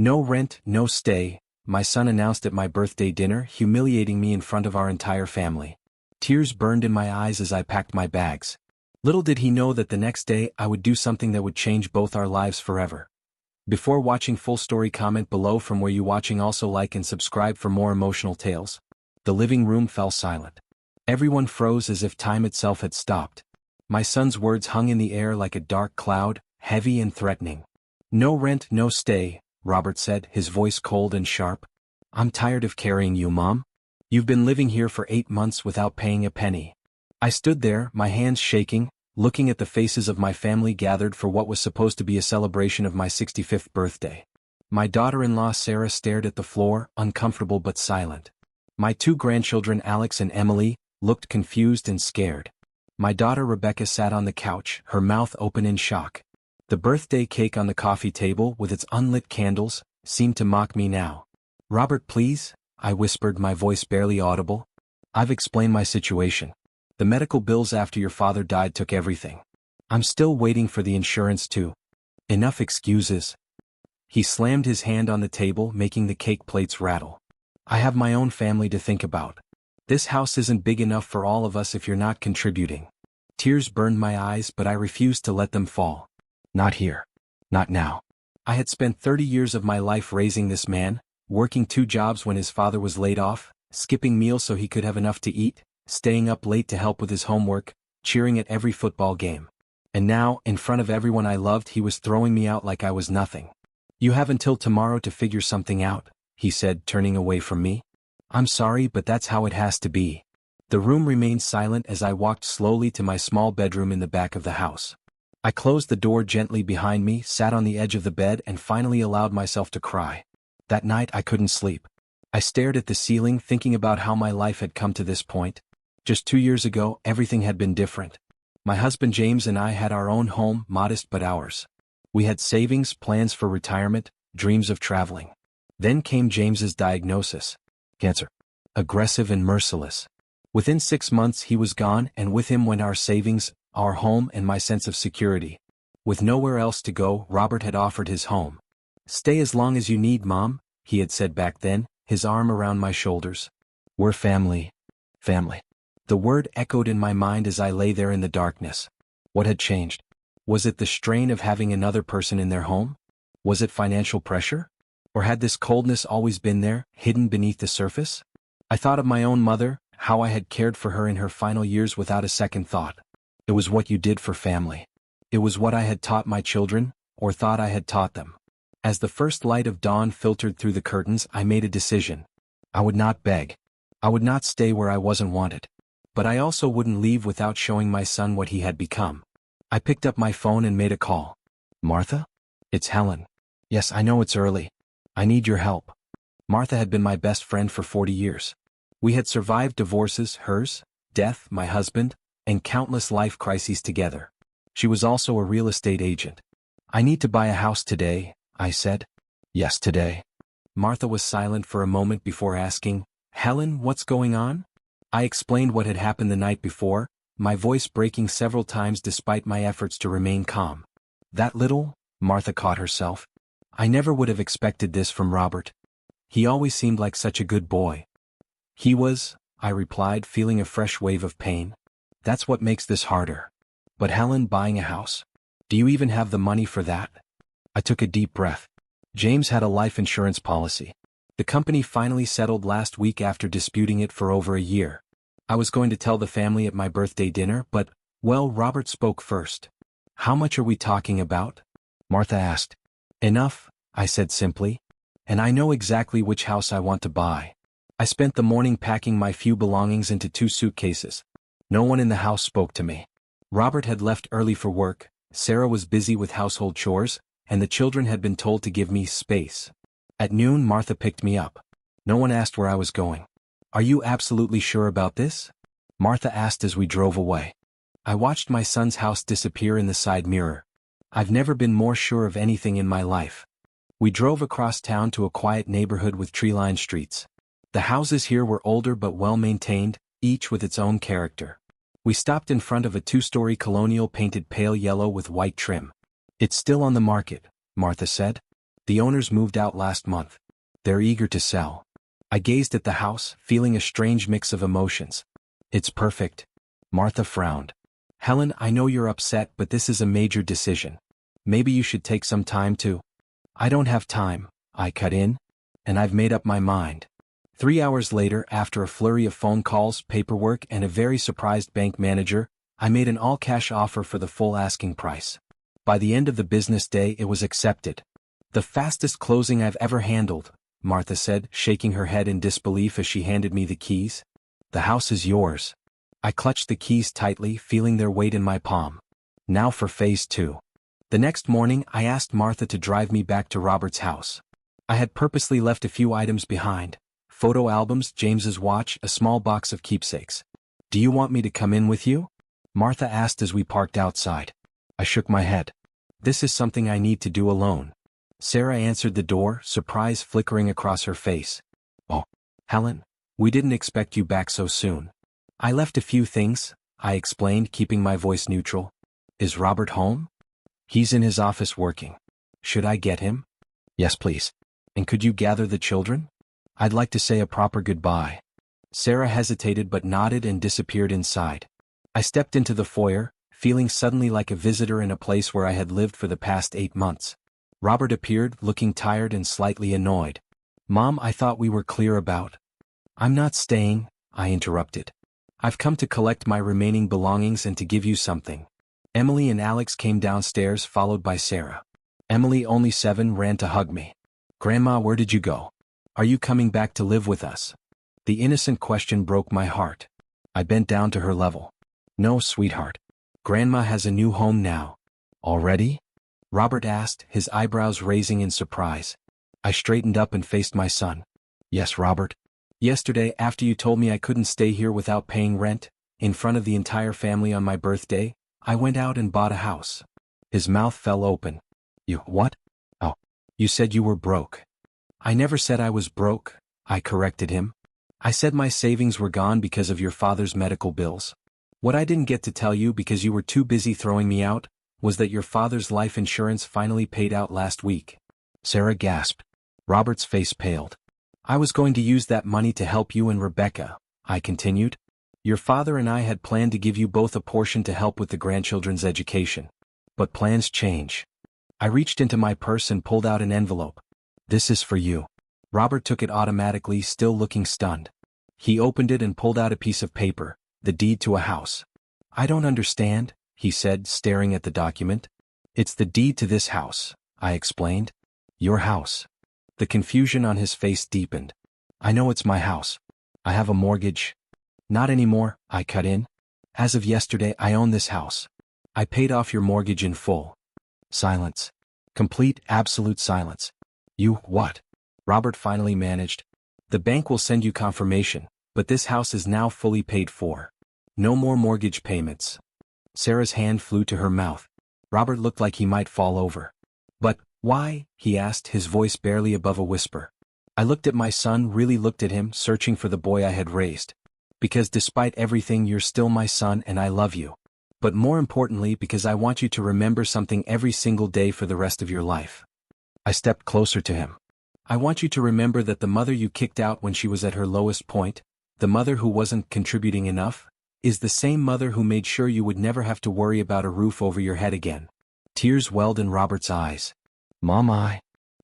No rent, no stay, my son announced at my birthday dinner, humiliating me in front of our entire family. Tears burned in my eyes as I packed my bags. Little did he know that the next day I would do something that would change both our lives forever. Before watching full story, comment below from where you watching, also like and subscribe for more emotional tales. The living room fell silent. Everyone froze as if time itself had stopped. My son's words hung in the air like a dark cloud, heavy and threatening. No rent, no stay, Robert said, his voice cold and sharp. I'm tired of carrying you, Mom. You've been living here for 8 months without paying a penny. I stood there, my hands shaking, looking at the faces of my family gathered for what was supposed to be a celebration of my 65th birthday. My daughter-in-law Sarah stared at the floor, uncomfortable but silent. My 2 grandchildren Alex and Emily looked confused and scared. My daughter Rebecca sat on the couch, her mouth open in shock. The birthday cake on the coffee table, with its unlit candles, seemed to mock me now. Robert, please, I whispered, my voice barely audible. I've explained my situation. The medical bills after your father died took everything. I'm still waiting for the insurance too. Enough excuses. He slammed his hand on the table, making the cake plates rattle. I have my own family to think about. This house isn't big enough for all of us if you're not contributing. Tears burned my eyes, but I refused to let them fall. Not here. Not now. I had spent 30 years of my life raising this man, working 2 jobs when his father was laid off, skipping meals so he could have enough to eat, staying up late to help with his homework, cheering at every football game. And now, in front of everyone I loved, he was throwing me out like I was nothing. You have until tomorrow to figure something out, he said, turning away from me. I'm sorry, but that's how it has to be. The room remained silent as I walked slowly to my small bedroom in the back of the house. I closed the door gently behind me, sat on the edge of the bed, and finally allowed myself to cry. That night I couldn't sleep. I stared at the ceiling, thinking about how my life had come to this point. Just 2 years ago, everything had been different. My husband James and I had our own home, modest but ours. We had savings, plans for retirement, dreams of traveling. Then came James's diagnosis. Cancer. Aggressive and merciless. Within 6 months he was gone, and with him went our savings, our home, and my sense of security. With nowhere else to go, Robert had offered his home. Stay as long as you need, Mom, he had said back then, his arm around my shoulders. We're family. Family. The word echoed in my mind as I lay there in the darkness. What had changed? Was it the strain of having another person in their home? Was it financial pressure? Or had this coldness always been there, hidden beneath the surface? I thought of my own mother, how I had cared for her in her final years without a second thought. It was what you did for family. It was what I had taught my children, or thought I had taught them. As the first light of dawn filtered through the curtains, I made a decision. I would not beg. I would not stay where I wasn't wanted. But I also wouldn't leave without showing my son what he had become. I picked up my phone and made a call. Martha? It's Helen. Yes, I know it's early. I need your help. Martha had been my best friend for 40 years. We had survived divorces, hers, death, my husband, and countless life crises together. She was also a real estate agent. I need to buy a house today, I said. Yes, today. Martha was silent for a moment before asking, Helen, what's going on? I explained what had happened the night before, my voice breaking several times despite my efforts to remain calm. That little? Martha caught herself. I never would have expected this from Robert. He always seemed like such a good boy. He was, I replied, feeling a fresh wave of pain. That's what makes this harder. But Helen, buying a house? Do you even have the money for that? I took a deep breath. James had a life insurance policy. The company finally settled last week after disputing it for over a year. I was going to tell the family at my birthday dinner, but, well, Robert spoke first. How much are we talking about? Martha asked. Enough, I said simply. And I know exactly which house I want to buy. I spent the morning packing my few belongings into 2 suitcases. No one in the house spoke to me. Robert had left early for work, Sarah was busy with household chores, and the children had been told to give me space. At noon, Martha picked me up. No one asked where I was going. Are you absolutely sure about this? Martha asked as we drove away. I watched my son's house disappear in the side mirror. I've never been more sure of anything in my life. We drove across town to a quiet neighborhood with tree-lined streets. The houses here were older but well-maintained, each with its own character. We stopped in front of a 2-story colonial painted pale yellow with white trim. It's still on the market, Martha said. The owners moved out last month. They're eager to sell. I gazed at the house, feeling a strange mix of emotions. It's perfect. Martha frowned. Helen, I know you're upset, but this is a major decision. Maybe you should take some time to. I don't have time, I cut in. And I've made up my mind. 3 hours later, after a flurry of phone calls, paperwork, and a very surprised bank manager, I made an all-cash offer for the full asking price. By the end of the business day, it was accepted. The fastest closing I've ever handled, Martha said, shaking her head in disbelief as she handed me the keys. The house is yours. I clutched the keys tightly, feeling their weight in my palm. Now for phase 2. The next morning, I asked Martha to drive me back to Robert's house. I had purposely left a few items behind. Photo albums, James's watch, a small box of keepsakes. Do you want me to come in with you? Martha asked as we parked outside. I shook my head. This is something I need to do alone. Sarah answered the door, surprise flickering across her face. Oh, Helen, we didn't expect you back so soon. I left a few things, I explained, keeping my voice neutral. Is Robert home? He's in his office working. Should I get him? Yes, please. And could you gather the children? I'd like to say a proper goodbye. Sarah hesitated but nodded and disappeared inside. I stepped into the foyer, feeling suddenly like a visitor in a place where I had lived for the past 8 months. Robert appeared, looking tired and slightly annoyed. Mom, I thought we were clear about. I'm not staying, I interrupted. I've come to collect my remaining belongings and to give you something. Emily and Alex came downstairs, followed by Sarah. Emily, only 7, ran to hug me. Grandma, where did you go? Are you coming back to live with us? The innocent question broke my heart. I bent down to her level. No, sweetheart. Grandma has a new home now. Already? Robert asked, his eyebrows raising in surprise. I straightened up and faced my son. Yes, Robert. Yesterday, after you told me I couldn't stay here without paying rent, in front of the entire family on my birthday, I went out and bought a house. His mouth fell open. You, what? Oh, you said you were broke. I never said I was broke, I corrected him. I said my savings were gone because of your father's medical bills. What I didn't get to tell you because you were too busy throwing me out, was that your father's life insurance finally paid out last week. Sarah gasped. Robert's face paled. I was going to use that money to help you and Rebecca, I continued. Your father and I had planned to give you both a portion to help with the grandchildren's education. But plans change. I reached into my purse and pulled out an envelope. This is for you. Robert took it automatically, still looking stunned. He opened it and pulled out a piece of paper, the deed to a house. I don't understand, he said, staring at the document. It's the deed to this house, I explained. Your house. The confusion on his face deepened. I know it's my house. I have a mortgage. Not anymore, I cut in. As of yesterday, I own this house. I paid off your mortgage in full. Silence. Complete, absolute silence. You, what? Robert finally managed. The bank will send you confirmation, but this house is now fully paid for. No more mortgage payments. Sarah's hand flew to her mouth. Robert looked like he might fall over. But, why? He asked, his voice barely above a whisper. I looked at my son, really looked at him, searching for the boy I had raised. Because despite everything, you're still my son and I love you. But more importantly, because I want you to remember something every single day for the rest of your life. I stepped closer to him. I want you to remember that the mother you kicked out when she was at her lowest point, the mother who wasn't contributing enough, is the same mother who made sure you would never have to worry about a roof over your head again. Tears welled in Robert's eyes. Mom,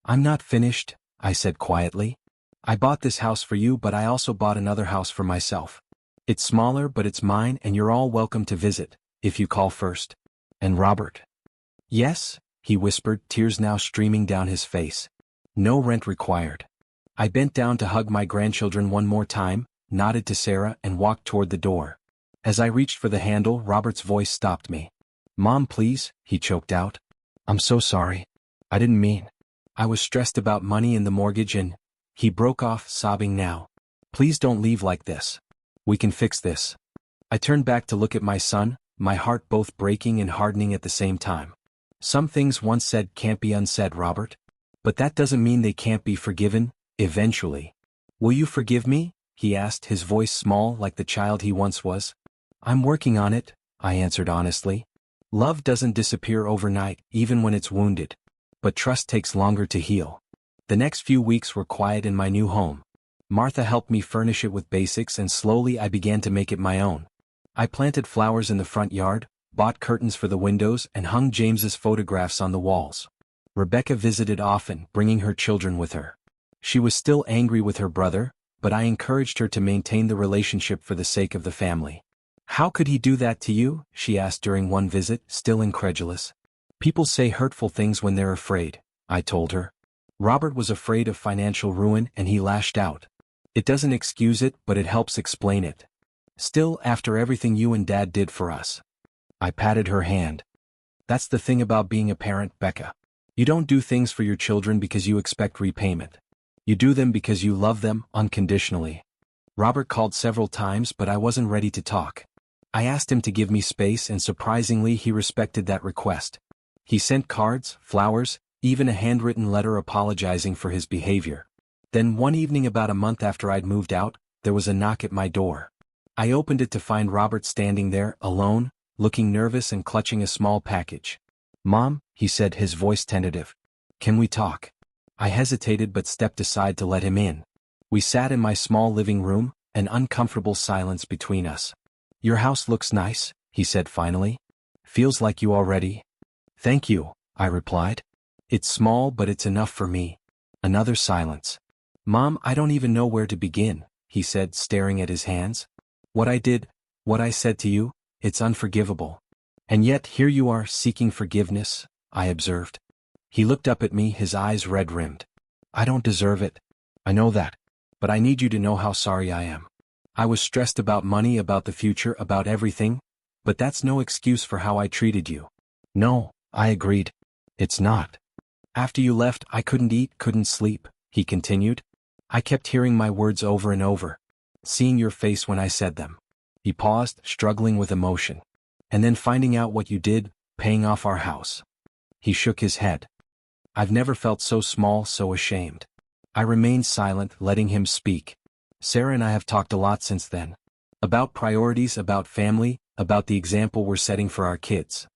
I'm not finished, I said quietly. I bought this house for you, but I also bought another house for myself. It's smaller, but it's mine, and you're all welcome to visit, if you call first. And Robert? Yes, he whispered, tears now streaming down his face. No rent required. I bent down to hug my grandchildren one more time, nodded to Sarah, and walked toward the door. As I reached for the handle, Robert's voice stopped me. Mom, please, he choked out. I'm so sorry. I didn't mean. I was stressed about money and the mortgage and... He broke off, sobbing now. Please don't leave like this. We can fix this. I turned back to look at my son, my heart both breaking and hardening at the same time. Some things once said can't be unsaid, Robert. But that doesn't mean they can't be forgiven, eventually. Will you forgive me? He asked, his voice small like the child he once was. I'm working on it, I answered honestly. Love doesn't disappear overnight, even when it's wounded. but trust takes longer to heal. The next few weeks were quiet in my new home. Martha helped me furnish it with basics, and slowly I began to make it my own. I planted flowers in the front yard, bought curtains for the windows, and hung James's photographs on the walls. Rebecca visited often, bringing her children with her. She was still angry with her brother, but I encouraged her to maintain the relationship for the sake of the family. "How could he do that to you?" she asked during one visit, still incredulous. "People say hurtful things when they're afraid," I told her. "Robert was afraid of financial ruin and he lashed out. It doesn't excuse it, but it helps explain it. Still, after everything you and Dad did for us." I patted her hand. "That's the thing about being a parent, Becca. You don't do things for your children because you expect repayment. You do them because you love them unconditionally." Robert called several times, but I wasn't ready to talk. I asked him to give me space, and surprisingly he respected that request. He sent cards, flowers, even a handwritten letter apologizing for his behavior. Then one evening about a month after I'd moved out, there was a knock at my door. I opened it to find Robert standing there, alone, looking nervous and clutching a small package. "Mom," he said, his voice tentative. "Can we talk?" I hesitated but stepped aside to let him in. We sat in my small living room, an uncomfortable silence between us. "Your house looks nice," he said finally. "Feels like you already." "Thank you," I replied. "It's small but it's enough for me." Another silence. "Mom, I don't even know where to begin," he said, staring at his hands. "What I did, what I said to you, it's unforgivable. And yet here you are seeking forgiveness," I observed. He looked up at me, his eyes red-rimmed. "I don't deserve it. I know that. But I need you to know how sorry I am. I was stressed about money, about the future, about everything, but that's no excuse for how I treated you." "No," I agreed. "It's not. After you left, I couldn't eat, couldn't sleep," he continued. "I kept hearing my words over and over, seeing your face when I said them." He paused, struggling with emotion. "And then finding out what you did, paying off our house." He shook his head. "I've never felt so small, so ashamed." I remained silent, letting him speak. "Sarah and I have talked a lot since then. About priorities, about family, about the example we're setting for our kids."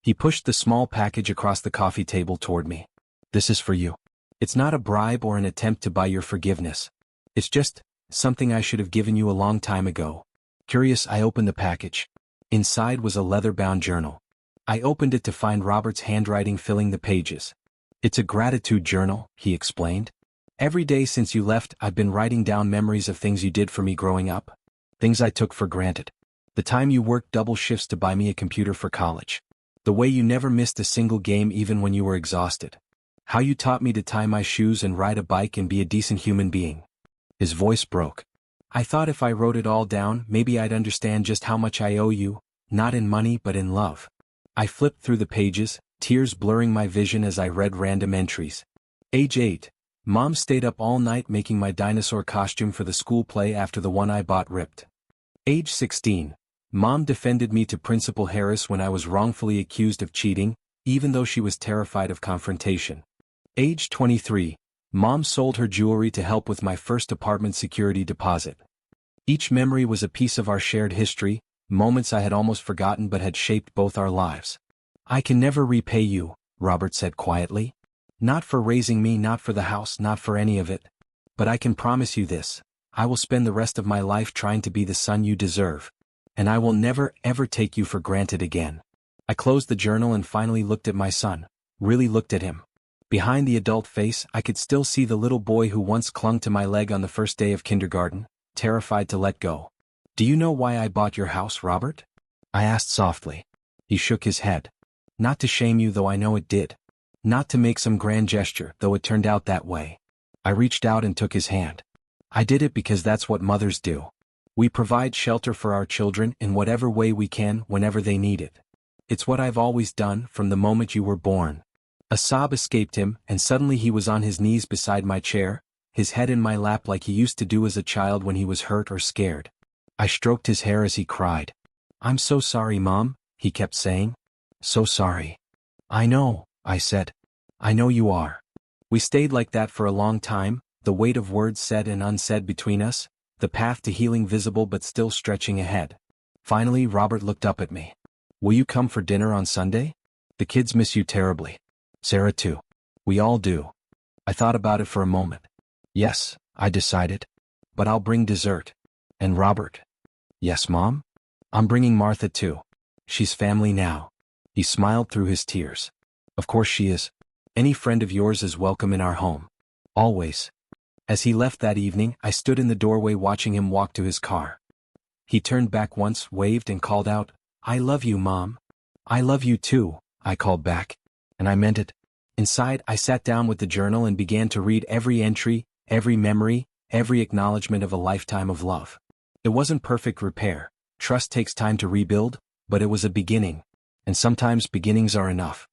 He pushed the small package across the coffee table toward me. "This is for you. It's not a bribe or an attempt to buy your forgiveness. It's just something I should have given you a long time ago." Curious, I opened the package. Inside was a leather-bound journal. I opened it to find Robert's handwriting filling the pages. "It's a gratitude journal," he explained. "Every day since you left, I've been writing down memories of things you did for me growing up. Things I took for granted. The time you worked double shifts to buy me a computer for college. The way you never missed a single game even when you were exhausted. How you taught me to tie my shoes and ride a bike and be a decent human being." His voice broke. "I thought if I wrote it all down, maybe I'd understand just how much I owe you, not in money but in love." I flipped through the pages, tears blurring my vision as I read random entries. Age 8. Mom stayed up all night making my dinosaur costume for the school play after the one I bought ripped. Age 16. Mom defended me to Principal Harris when I was wrongfully accused of cheating, even though she was terrified of confrontation. Age 23. Mom sold her jewelry to help with my first apartment security deposit. Each memory was a piece of our shared history, moments I had almost forgotten but had shaped both our lives. "I can never repay you," Robert said quietly. "Not for raising me, not for the house, not for any of it. But I can promise you this. I will spend the rest of my life trying to be the son you deserve. And I will never, ever take you for granted again." I closed the journal and finally looked at my son. Really looked at him. Behind the adult face, I could still see the little boy who once clung to my leg on the first day of kindergarten, terrified to let go. "Do you know why I bought your house, Robert?" I asked softly. He shook his head. "Not to shame you, though I know it did. Not to make some grand gesture, though it turned out that way." I reached out and took his hand. "I did it because that's what mothers do. We provide shelter for our children in whatever way we can whenever they need it. It's what I've always done from the moment you were born." A sob escaped him, and suddenly he was on his knees beside my chair, his head in my lap like he used to do as a child when he was hurt or scared. I stroked his hair as he cried. "I'm so sorry, Mom," he kept saying. "So sorry." "I know," I said. "I know you are." We stayed like that for a long time, the weight of words said and unsaid between us, the path to healing visible but still stretching ahead. Finally, Robert looked up at me. "Will you come for dinner on Sunday? The kids miss you terribly. Sarah too. We all do. I thought about it for a moment. Yes, I decided. But I'll bring dessert. And Robert? Yes, Mom? I'm bringing Martha too. She's family now. He smiled through his tears. Of course she is. Any friend of yours is welcome in our home. Always. As he left that evening, I stood in the doorway watching him walk to his car. He turned back once, waved and called out, "I love you, Mom." "I love you too," I called back. And I meant it. Inside, I sat down with the journal and began to read every entry, every memory, every acknowledgement of a lifetime of love. It wasn't perfect repair. Trust takes time to rebuild, but it was a beginning. And sometimes beginnings are enough.